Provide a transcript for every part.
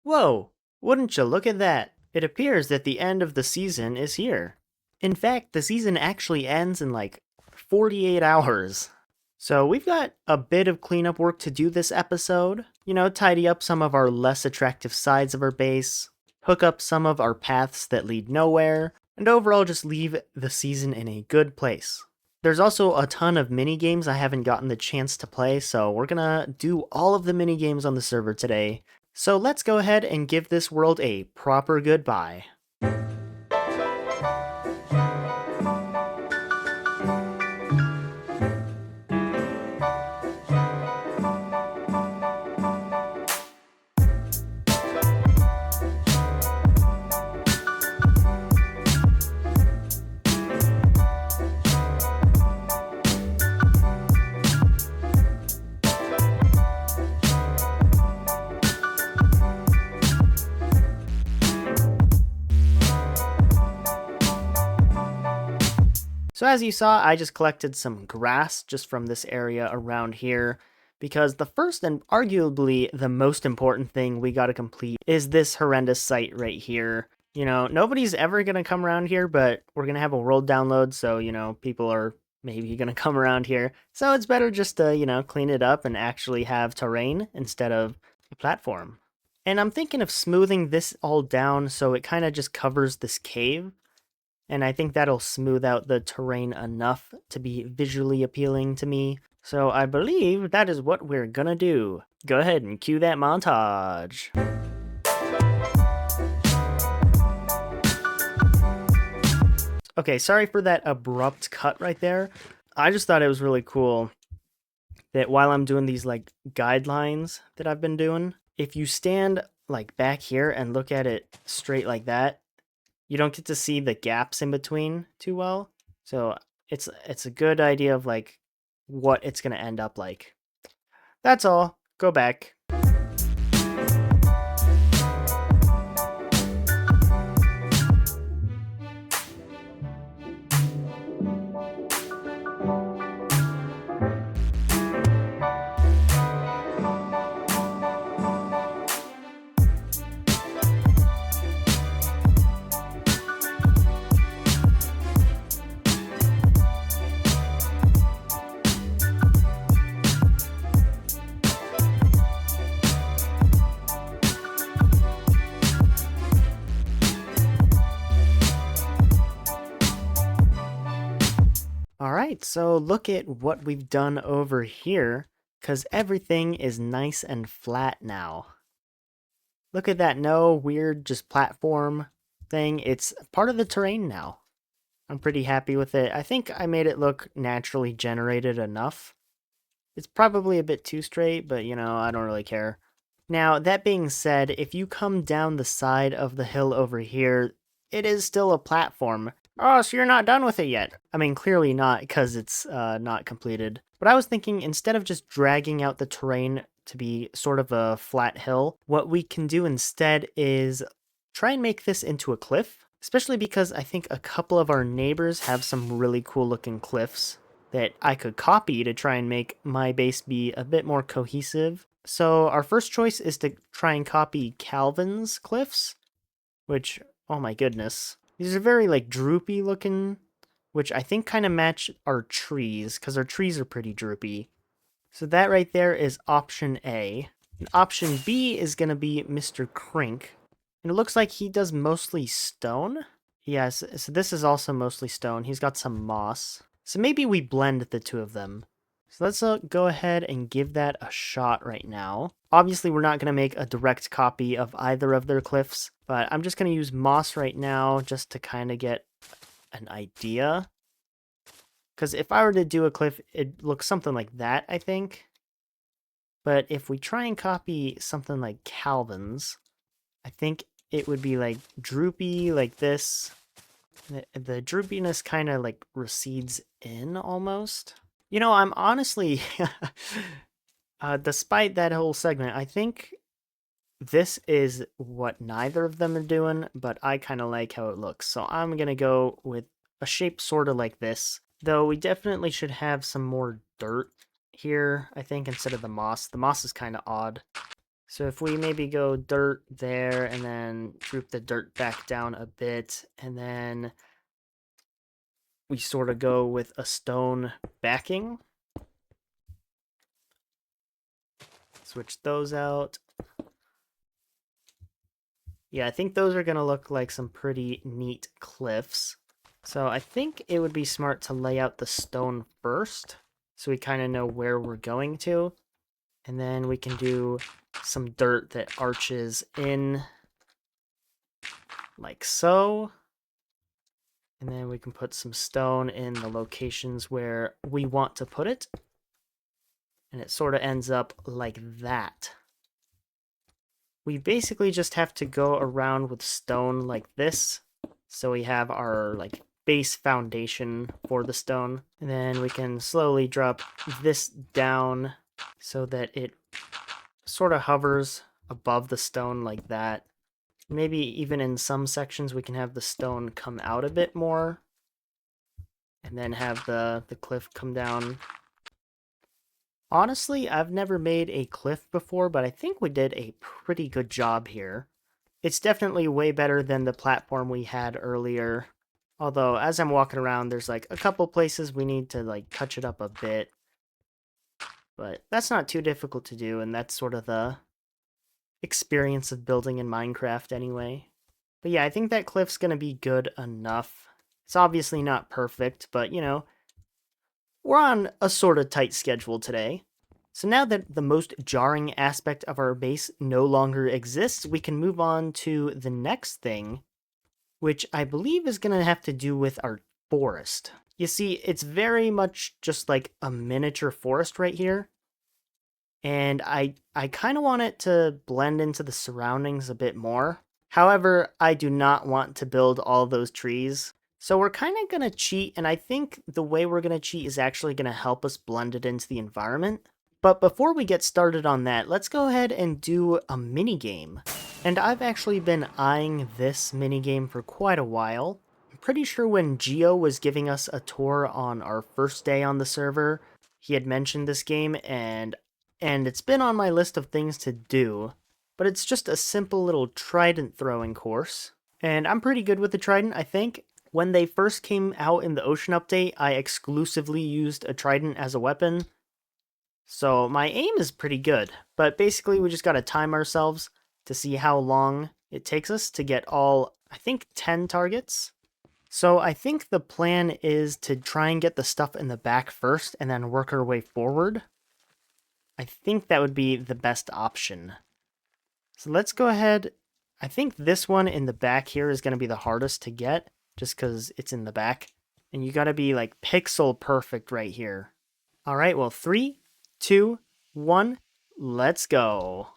Whoa! Wouldn't you look at that? It appears that the end of the season is here. In fact, the season actually ends in like 48 hours. So we've got a bit of cleanup work to do this episode. Tidy up some of our less attractive sides of our base, hook up some of our paths that lead nowhere, and overall just leave the season in a good place. There's also a ton of mini games I haven't gotten the chance to play, so we're gonna do all of the mini games on the server today. So let's go ahead and give this world a proper goodbye. So as you saw, I just collected some grass just from this area around here, because the first and arguably the most important thing we gotta complete is this horrendous site right here. Nobody's ever gonna come around here, but we're gonna have a world download, so, people are maybe gonna come around here. So it's better just to, clean it up and actually have terrain instead of a platform. And I'm thinking of smoothing this all down so it kind of just covers this cave. And I think that'll smooth out the terrain enough to be visually appealing to me. So I believe that is what we're gonna do. Go ahead and cue that montage. Okay, sorry for that abrupt cut right there. I just thought it was really cool that while I'm doing these like guidelines that I've been doing, if you stand like back here and look at it straight like that, you don't get to see the gaps in between too well. So it's a good idea of like what it's going to end up like. That's all. Go back. Alright, so look at what we've done over here, because everything is nice and flat now. Look at that, no weird just platform thing. It's part of the terrain now. I'm pretty happy with it. I think I made it look naturally generated enough. It's probably a bit too straight, but I don't really care. Now, that being said, if you come down the side of the hill over here, it is still a platform. Oh, so you're not done with it yet. I mean, clearly not, because it's not completed. But I was thinking, instead of just dragging out the terrain to be sort of a flat hill, what we can do instead is try and make this into a cliff. Especially because I think a couple of our neighbors have some really cool looking cliffs that I could copy to try and make my base be a bit more cohesive. So our first choice is to try and copy Calvin's cliffs, which, oh my goodness. These are very like droopy looking, which I think kind of match our trees, because our trees are pretty droopy. So that right there is option A. And option B is going to be Mr. Crink. And it looks like he does mostly stone. Yes, so this is also mostly stone. He's got some moss. So maybe we blend the two of them. So let's go ahead and give that a shot right now. Obviously, we're not going to make a direct copy of either of their cliffs, but I'm just going to use moss right now just to kind of get an idea. Because if I were to do a cliff, it looks something like that, I think. But if we try and copy something like Calvin's, I think it would be like droopy like this. The droopiness kind of like recedes in almost. I'm honestly, despite that whole segment, I think this is what neither of them are doing, but I kind of like how it looks. So I'm going to go with a shape sort of like this, though we definitely should have some more dirt here, I think, instead of the moss. The moss is kind of odd. So if we maybe go dirt there and then droop the dirt back down a bit, and then we sort of go with a stone backing. Switch those out. Yeah, I think those are going to look like some pretty neat cliffs. So I think it would be smart to lay out the stone first, so we kind of know where we're going to. And then we can do some dirt that arches in like so. And then we can put some stone in the locations where we want to put it. And it sort of ends up like that. We basically just have to go around with stone like this. So we have our like base foundation for the stone. And then we can slowly drop this down so that it sort of hovers above the stone like that. Maybe even in some sections we can have the stone come out a bit more. And then have the cliff come down. Honestly, I've never made a cliff before, but I think we did a pretty good job here. It's definitely way better than the platform we had earlier. Although, as I'm walking around, there's like a couple places we need to like touch it up a bit. But that's not too difficult to do, and that's sort of the experience of building in Minecraft anyway. But yeah, I think that cliff's gonna be good enough. It's obviously not perfect, but you know, we're on a sort of tight schedule today. So now that the most jarring aspect of our base no longer exists, we can move on to the next thing, which I believe is going to have to do with our forest. You see, it's very much just like a miniature forest right here. And I kind of want it to blend into the surroundings a bit more. However, I do not want to build all those trees. So we're kind of going to cheat, and I think the way we're going to cheat is actually going to help us blend it into the environment. But before we get started on that, let's go ahead and do a mini game. And I've actually been eyeing this mini game for quite a while. I'm pretty sure when Geo was giving us a tour on our first day on the server, he had mentioned this game, and it's been on my list of things to do. But it's just a simple little trident throwing course. And I'm pretty good with the trident, I think. When they first came out in the Ocean update, I exclusively used a trident as a weapon. So my aim is pretty good, but basically we just gotta time ourselves to see how long it takes us to get all, I think, 10 targets. So I think the plan is to try and get the stuff in the back first and then work our way forward. I think that would be the best option. So let's go ahead. I think this one in the back here is going to be the hardest to get just because it's in the back. And you got to be like pixel perfect right here. All right, well, 3, 2, 1, let's go.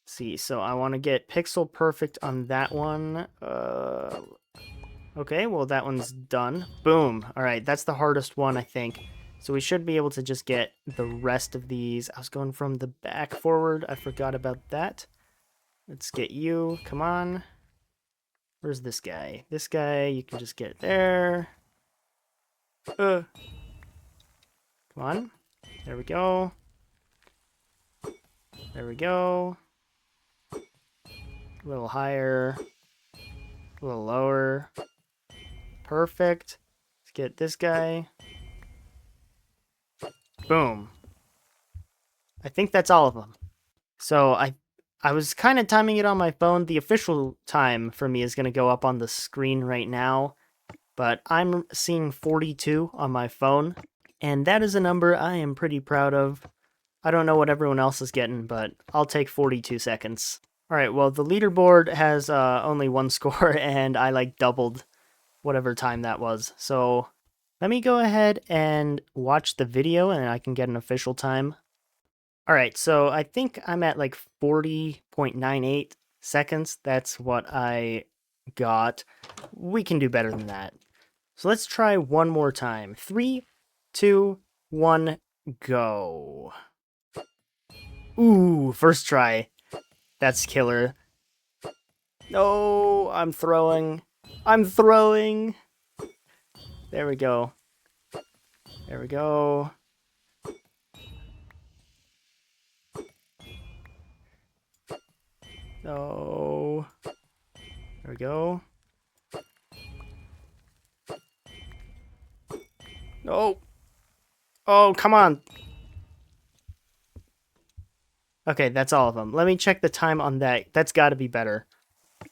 Let's see, so I want to get pixel perfect on that one. Okay, well, that one's done. Boom. All right, that's the hardest one, I think. So we should be able to just get the rest of these. I was going from the back forward. I forgot about that. Let's get you. Come on. Where's this guy? This guy, you can just get there. Come on. There we go. There we go. A little higher. A little lower. Perfect. Let's get this guy. Boom. I think that's all of them. So I was kind of timing it on my phone. The official time for me is going to go up on the screen right now, but I'm seeing 42 on my phone, and that is a number I am pretty proud of. I don't know what everyone else is getting, but I'll take 42 seconds. All right, well, the leaderboard has only one score, and I like doubled whatever time that was. So let me go ahead and watch the video, and I can get an official time. All right, so I think I'm at like 40.98 seconds. That's what I got. We can do better than that. So let's try one more time. 3, 2, 1, go. Ooh, first try. That's killer. No, I'm throwing. I'm throwing. There we go. There we go. Oh, there we go. Oh, oh, come on. Okay, that's all of them. Let me check the time on that. That's got to be better.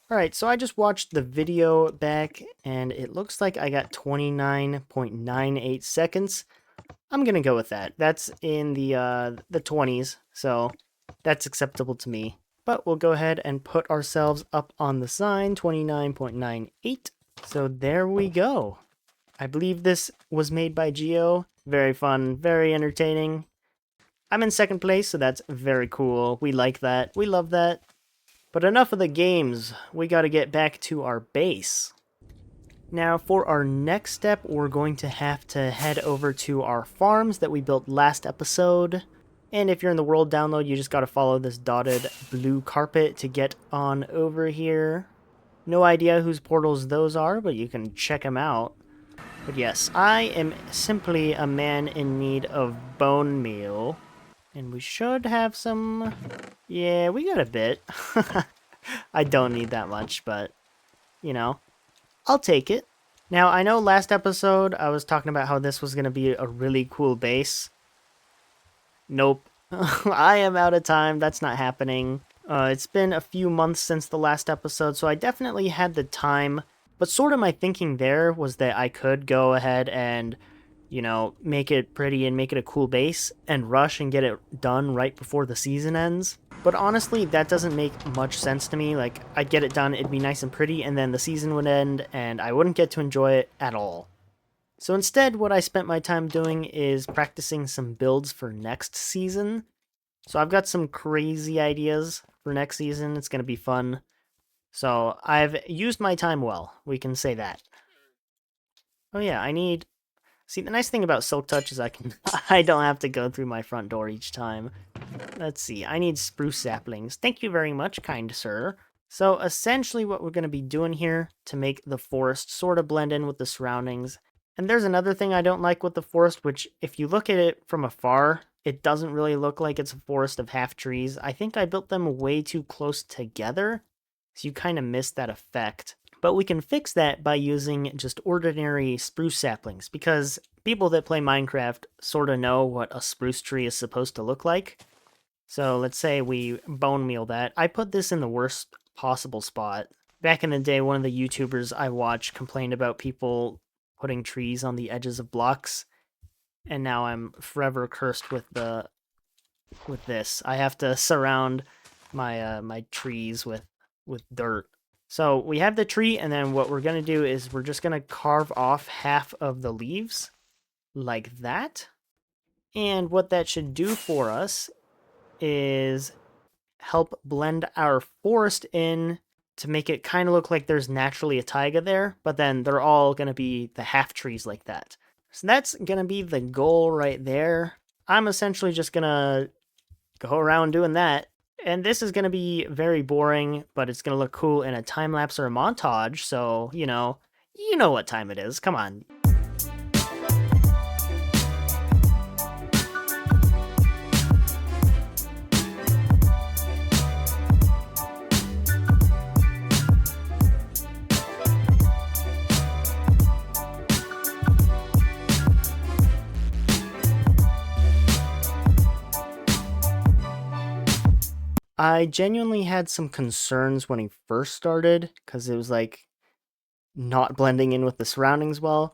All right, so I just watched the video back, and it looks like I got 29.98 seconds. I'm gonna go with that. That's in the 20s, so that's acceptable to me. But we'll go ahead and put ourselves up on the sign, 29.98. So there we go. I believe this was made by Geo. Very fun, very entertaining. I'm in second place, so that's very cool. We like that. We love that. But enough of the games. We gotta get back to our base. Now, for our next step, we're going to have to head over to our farms that we built last episode. And if you're in the world download, you just gotta follow this dotted blue carpet to get on over here. No idea whose portals those are, but you can check them out. But yes, I am simply a man in need of bone meal. And we should have some... Yeah, we got a bit. I don't need that much, but, you know, I'll take it. Now, I know last episode I was talking about how this was going to be a really cool base. Nope. I am out of time. That's not happening. It's been a few months since the last episode, so I definitely had the time. But sort of my thinking there was that I could go ahead and, you know, make it pretty and make it a cool base and rush and get it done right before the season ends. But honestly, that doesn't make much sense to me. Like, I'd get it done, it'd be nice and pretty, and then the season would end, and I wouldn't get to enjoy it at all. So instead, what I spent my time doing is practicing some builds for next season. So I've got some crazy ideas for next season. It's going to be fun. So I've used my time well. We can say that. Oh yeah, I need... See, the nice thing about Silk Touch is I don't have to go through my front door each time. Let's see, I need spruce saplings. Thank you very much, kind sir. So essentially what we're going to be doing here to make the forest sort of blend in with the surroundings. And there's another thing I don't like with the forest, which if you look at it from afar, it doesn't really look like it's a forest of half trees. I think I built them way too close together, so you kind of miss that effect. But we can fix that by using just ordinary spruce saplings, because people that play Minecraft sort of know what a spruce tree is supposed to look like. So let's say we bone meal that. I put this in the worst possible spot. Back in the day, one of the YouTubers I watched complained about people putting trees on the edges of blocks, and now I'm forever cursed with this. I have to surround my trees with dirt. So we have the tree, and then what we're gonna do is we're just gonna carve off half of the leaves like that. And what that should do for us is help blend our forest in to make it kind of look like there's naturally a taiga there, but then they're all going to be the half trees like that. So that's going to be the goal right there. I'm essentially just going to go around doing that. And this is going to be very boring, but it's going to look cool in a time lapse or a montage. So, you know what time it is. Come on. I genuinely had some concerns when he first started, because it was like not blending in with the surroundings well.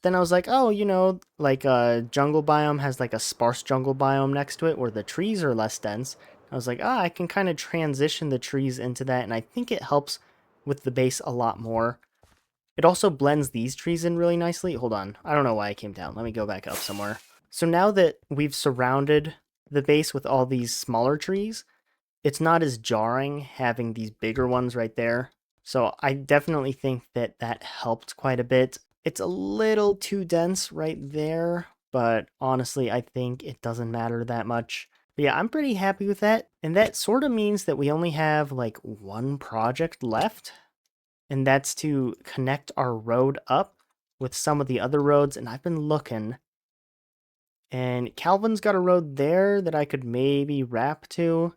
Then I was like, oh, like a jungle biome has like a sparse jungle biome next to it where the trees are less dense. I was like, I can kind of transition the trees into that, and I think it helps with the base a lot more. It also blends these trees in really nicely. Hold on, I don't know why I came down. Let me go back up somewhere. So now that we've surrounded the base with all these smaller trees, it's not as jarring having these bigger ones right there. So I definitely think that that helped quite a bit. It's a little too dense right there, but honestly, I think it doesn't matter that much. But yeah, I'm pretty happy with that. And that sort of means that we only have like one project left, and that's to connect our road up with some of the other roads. And I've been looking, and Calvin's got a road there that I could maybe wrap to.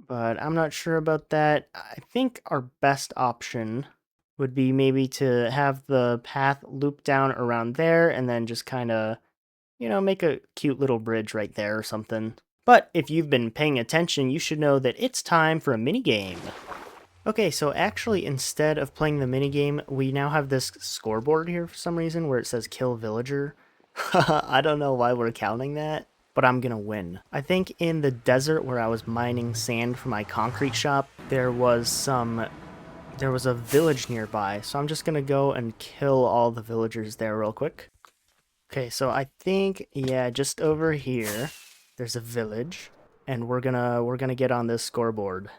but I'm not sure about that. I think our best option would be maybe to have the path loop down around there and then just kind of, make a cute little bridge right there or something. But if you've been paying attention, you should know that it's time for a mini game. Okay, so actually instead of playing the minigame, we now have this scoreboard here for some reason where it says kill villager. I don't know why we're counting that, but I'm gonna win. I think in the desert where I was mining sand for my concrete shop, there was a village nearby, so I'm just gonna go and kill all the villagers there real quick. Okay, so I think, yeah, just over here, there's a village, and we're gonna get on this scoreboard.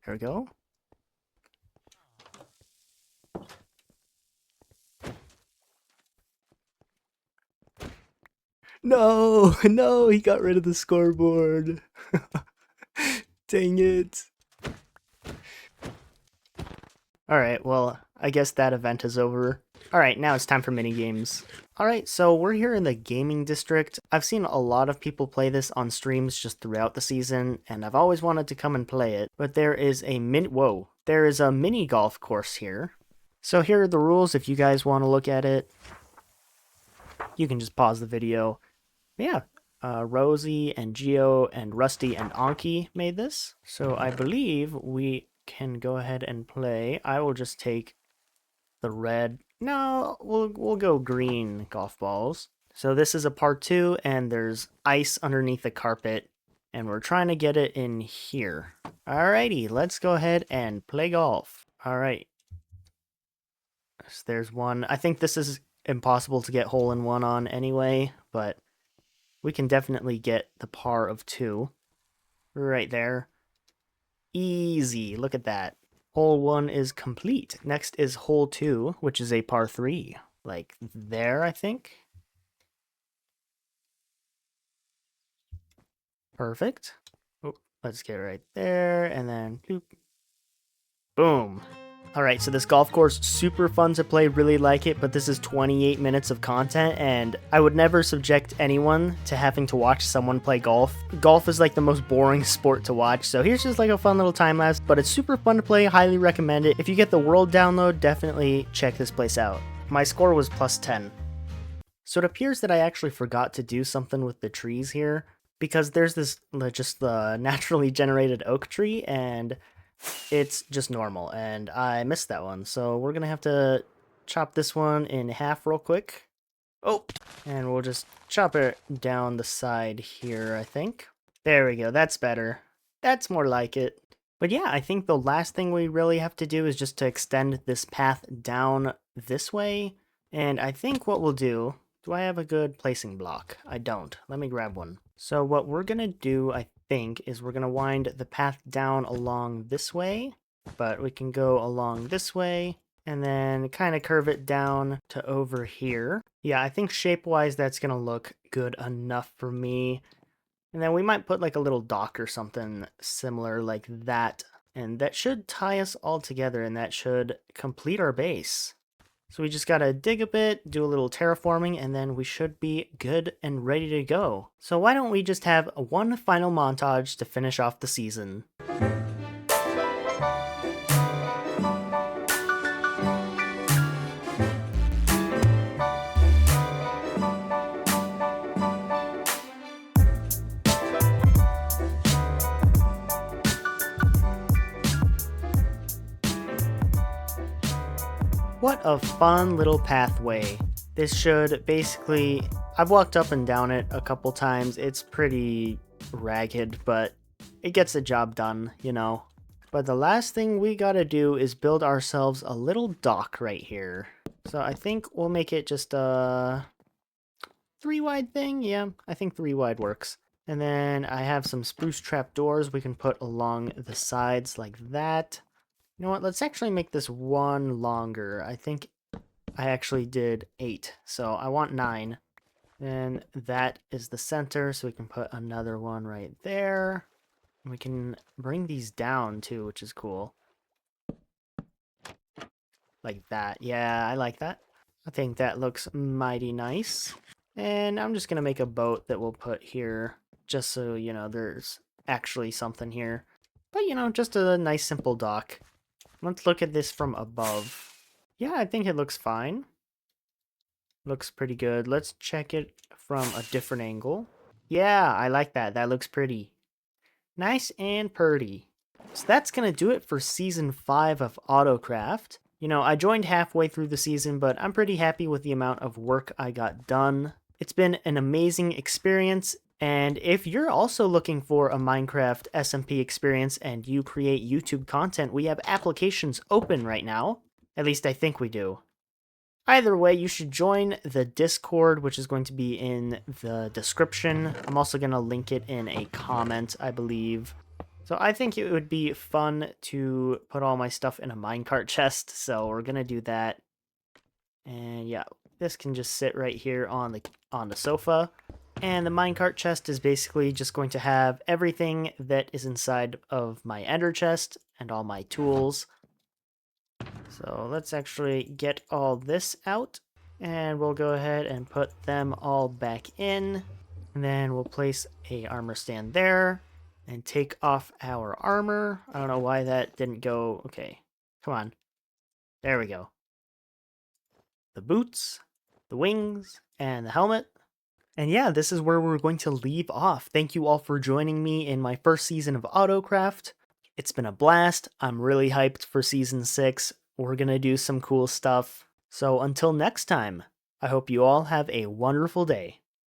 There we go. No, no, he got rid of the scoreboard. Dang it. Alright, well, I guess that event is over. Alright, now it's time for mini games. Alright, so we're here in the gaming district. I've seen a lot of people play this on streams just throughout the season, and I've always wanted to come and play it. But there is a mini golf course here. So here are the rules if you guys want to look at it. You can just pause the video. Yeah, Rosie and Geo and Rusty and Anki made this. So I believe we can go ahead and play. I will just take the red. No, we'll go green golf balls. So this is a part 2, and there's ice underneath the carpet, and we're trying to get it in here. Alrighty, let's go ahead and play golf. Alright. So there's one. I think this is impossible to get hole-in-one on anyway, but we can definitely get the par of 2. Right there. Easy. Look at that. Hole 1 is complete. Next is hole 2, which is a par 3. Like there, I think. Perfect. Oh, let's get right there, and then boop. Boom. Alright, so this golf course, super fun to play, really like it, but this is 28 minutes of content, and I would never subject anyone to having to watch someone play golf. Golf is like the most boring sport to watch, so here's just like a fun little time lapse, but it's super fun to play, highly recommend it. If you get the world download, definitely check this place out. My score was plus 10. So it appears that I actually forgot to do something with the trees here, because there's this, just the naturally generated oak tree, and it's just normal, and I missed that one. So we're gonna have to chop this one in half real quick. Oh, and we'll just chop it down the side here, I think. There we go, that's better. That's more like it. But yeah, I think the last thing we really have to do is just to extend this path down this way. And I think what we'll do I have a good placing block? I don't. Let me grab one. So what we're gonna do, I think, is we're gonna wind the path down along this way, but we can go along this way, and then kind of curve it down to over here. Yeah, I think shape-wise that's gonna look good enough for me. And then we might put like a little dock or something similar like that, and that should tie us all together, and that should complete our base. So we just gotta dig a bit, do a little terraforming, and then we should be good and ready to go. So why don't we just have one final montage to finish off the season? What a fun little pathway. This should basically, I've walked up and down it a couple times. It's pretty ragged, but it gets the job done, you know. But the last thing we gotta do is build ourselves a little dock right here. So I think we'll make it just a 3 wide thing. Yeah, I think 3 wide works. And then I have some spruce trap doors we can put along the sides like that. You know what, let's actually make this one longer. I think I actually did 8, so I want 9. And that is the center, so we can put another one right there. We can bring these down too, which is cool. Like that. Yeah, I like that. I think that looks mighty nice. And I'm just going to make a boat that we'll put here just so, there's actually something here. But, just a nice simple dock. Let's look at this from above. Yeah, I think it looks fine. Looks pretty good. Let's check it from a different angle. Yeah, I like that. That looks pretty. Nice and pretty. So that's going to do it for Season 5 of AutoCraft. I joined halfway through the season, but I'm pretty happy with the amount of work I got done. It's been an amazing experience, and if you're also looking for a Minecraft SMP experience and you create YouTube content, we have applications open right now. At least I think we do. Either way, you should join the Discord, which is going to be in the description. I'm also going to link it in a comment, I believe. So I think it would be fun to put all my stuff in a minecart chest, so we're going to do that. And yeah, this can just sit right here on the sofa. And the minecart chest is basically just going to have everything that is inside of my ender chest and all my tools. So let's actually get all this out, and we'll go ahead and put them all back in. And then we'll place a armor stand there and take off our armor. I don't know why that didn't go. Okay, come on. There we go. The boots, the wings, and the helmet. And yeah, this is where we're going to leave off. Thank you all for joining me in my first season of AutoCraft. It's been a blast. I'm really hyped for Season 6. We're gonna do some cool stuff. So until next time, I hope you all have a wonderful day.